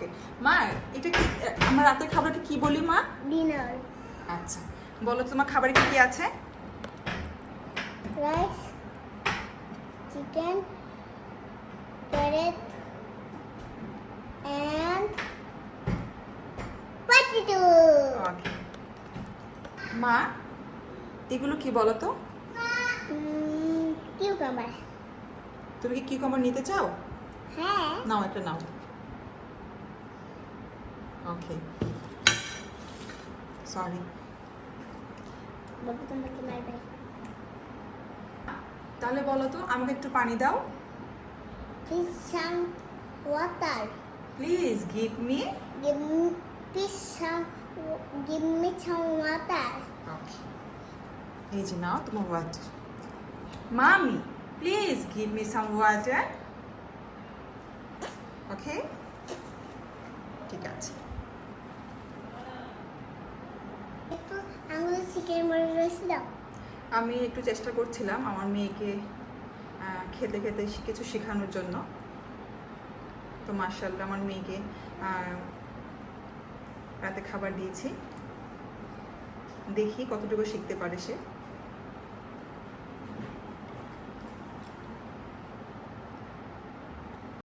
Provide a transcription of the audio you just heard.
ওকে মা, এটা কি আমরা রাতের খাবারকে কি বলি মা? ডিনার। আচ্ছা, বলো তোমার খাবারে কি কি আছে? Rice, chicken, carrot and potato. Okay মা, এগুলো কি বলো তো? কিউকাম্বার। তুমি কি কিউকাম্বার নিতে চাও? হ্যাঁ। নাও, একটা নাও। ওকে, সরি। বাবু তোমাকে মারবে। তাহলে বলো তো, আমাকে একটু পানি দাও। Please some water. Please give me. Give me some water. Okay, এই যে নাও তোমার ওয়াটার। মামি, please give me some water. Okay, ঠিক আছে। একটু আঙুলে চিকেন মরে রয়েছে দাও। আমি একটু চেষ্টা করছিলাম আমার মেয়েকে খেতে খেতে কিছু শেখানোর জন্য। তো মাশাআল্লাহ আমার মেয়েকে রাতে খাবার দিয়েছি, দেখি কতটুকু শিখতে পারে সে।